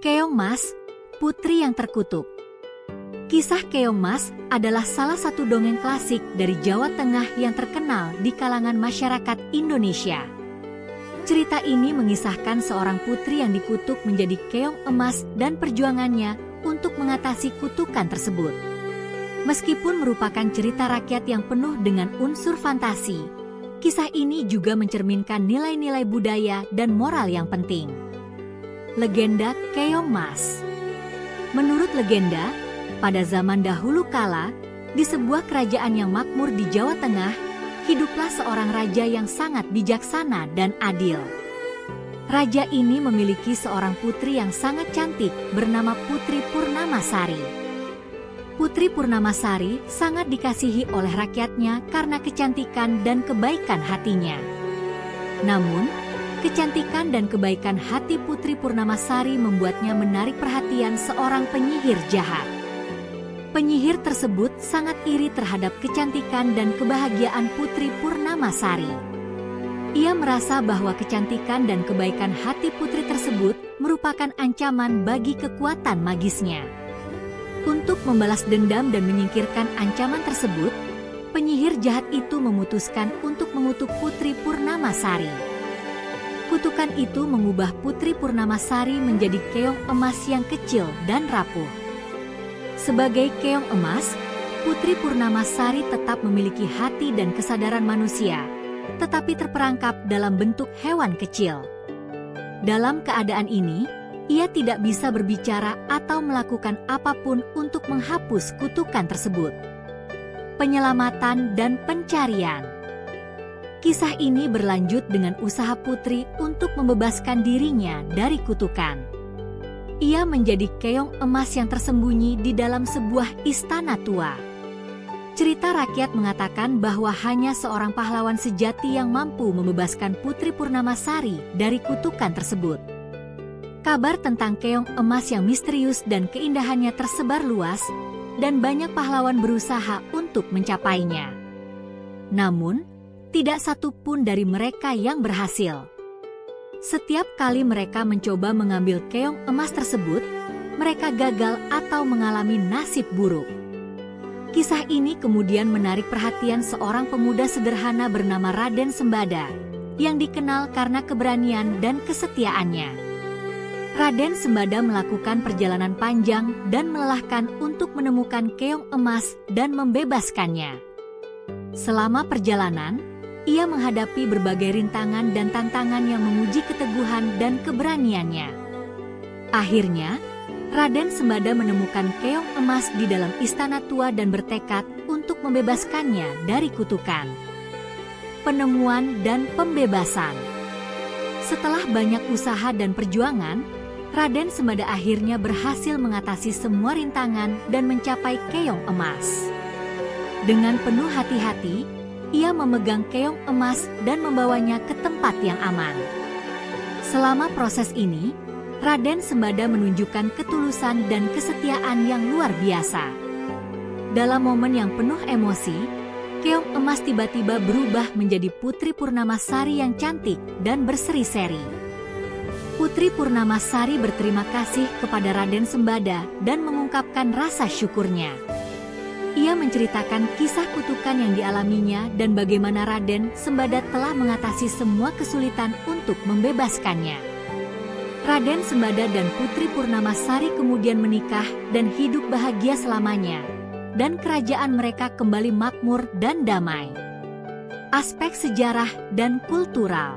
Keongmas, Putri yang Terkutuk. Kisah Keongmas adalah salah satu dongeng klasik dari Jawa Tengah yang terkenal di kalangan masyarakat Indonesia. Cerita ini mengisahkan seorang putri yang dikutuk menjadi keong emas dan perjuangannya untuk mengatasi kutukan tersebut. Meskipun merupakan cerita rakyat yang penuh dengan unsur fantasi, kisah ini juga mencerminkan nilai-nilai budaya dan moral yang penting. Legenda Keongmas. Menurut legenda, pada zaman dahulu kala, di sebuah kerajaan yang makmur di Jawa Tengah, hiduplah seorang raja yang sangat bijaksana dan adil. Raja ini memiliki seorang putri yang sangat cantik bernama Putri Purnamasari. Putri Purnamasari sangat dikasihi oleh rakyatnya karena kecantikan dan kebaikan hatinya. Namun, kecantikan dan kebaikan hati Putri Purnamasari membuatnya menarik perhatian seorang penyihir jahat. Penyihir tersebut sangat iri terhadap kecantikan dan kebahagiaan Putri Purnamasari. Ia merasa bahwa kecantikan dan kebaikan hati putri tersebut merupakan ancaman bagi kekuatan magisnya. Untuk membalas dendam dan menyingkirkan ancaman tersebut, penyihir jahat itu memutuskan untuk mengutuk Putri Purnamasari. Kutukan itu mengubah Putri Purnamasari menjadi keong emas yang kecil dan rapuh. Sebagai keong emas, Putri Purnamasari tetap memiliki hati dan kesadaran manusia, tetapi terperangkap dalam bentuk hewan kecil. Dalam keadaan ini, ia tidak bisa berbicara atau melakukan apapun untuk menghapus kutukan tersebut. Penyelamatan dan pencarian. Kisah ini berlanjut dengan usaha putri untuk membebaskan dirinya dari kutukan. Ia menjadi keong emas yang tersembunyi di dalam sebuah istana tua. Cerita rakyat mengatakan bahwa hanya seorang pahlawan sejati yang mampu membebaskan Putri Purnamasari dari kutukan tersebut. Kabar tentang keong emas yang misterius dan keindahannya tersebar luas, dan banyak pahlawan berusaha untuk mencapainya. Namun, tidak satu pun dari mereka yang berhasil. Setiap kali mereka mencoba mengambil keong emas tersebut, mereka gagal atau mengalami nasib buruk. Kisah ini kemudian menarik perhatian seorang pemuda sederhana bernama Raden Sembada, yang dikenal karena keberanian dan kesetiaannya. Raden Sembada melakukan perjalanan panjang dan melelahkan untuk menemukan keong emas dan membebaskannya. Selama perjalanan, ia menghadapi berbagai rintangan dan tantangan yang menguji keteguhan dan keberaniannya. Akhirnya, Raden Sembada menemukan keong emas di dalam istana tua dan bertekad untuk membebaskannya dari kutukan. Penemuan dan pembebasan. Setelah banyak usaha dan perjuangan, Raden Sembada akhirnya berhasil mengatasi semua rintangan dan mencapai keong emas. Dengan penuh hati-hati, ia memegang keong emas dan membawanya ke tempat yang aman. Selama proses ini, Raden Sembada menunjukkan ketulusan dan kesetiaan yang luar biasa. Dalam momen yang penuh emosi, keong emas tiba-tiba berubah menjadi Putri Purnamasari yang cantik dan berseri-seri. Putri Purnamasari berterima kasih kepada Raden Sembada dan mengungkapkan rasa syukurnya. Ia menceritakan kisah kutukan yang dialaminya dan bagaimana Raden Sembada telah mengatasi semua kesulitan untuk membebaskannya. Raden Sembada dan Putri Purnamasari kemudian menikah dan hidup bahagia selamanya, dan kerajaan mereka kembali makmur dan damai. Aspek sejarah dan kultural.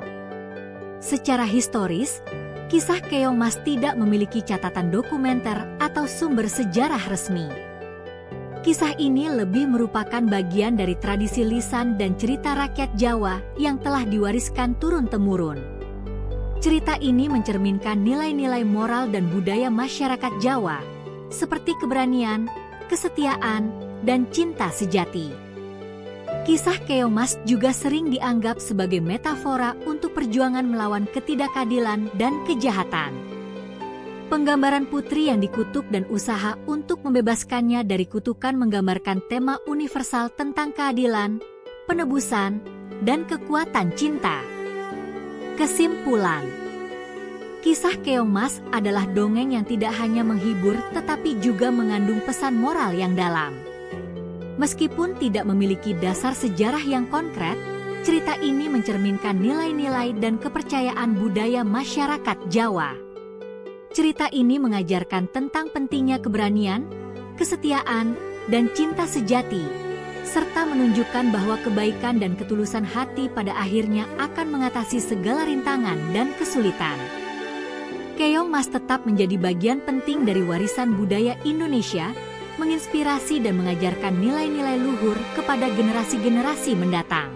Secara historis, kisah Keongmas tidak memiliki catatan dokumenter atau sumber sejarah resmi. Kisah ini lebih merupakan bagian dari tradisi lisan dan cerita rakyat Jawa yang telah diwariskan turun-temurun. Cerita ini mencerminkan nilai-nilai moral dan budaya masyarakat Jawa, seperti keberanian, kesetiaan, dan cinta sejati. Kisah Keongmas juga sering dianggap sebagai metafora untuk perjuangan melawan ketidakadilan dan kejahatan. Penggambaran putri yang dikutuk dan usaha untuk membebaskannya dari kutukan menggambarkan tema universal tentang keadilan, penebusan, dan kekuatan cinta. Kesimpulan. Kisah Keong Mas adalah dongeng yang tidak hanya menghibur tetapi juga mengandung pesan moral yang dalam. Meskipun tidak memiliki dasar sejarah yang konkret, cerita ini mencerminkan nilai-nilai dan kepercayaan budaya masyarakat Jawa. Cerita ini mengajarkan tentang pentingnya keberanian, kesetiaan, dan cinta sejati, serta menunjukkan bahwa kebaikan dan ketulusan hati pada akhirnya akan mengatasi segala rintangan dan kesulitan. Keong Mas tetap menjadi bagian penting dari warisan budaya Indonesia, menginspirasi dan mengajarkan nilai-nilai luhur kepada generasi-generasi mendatang.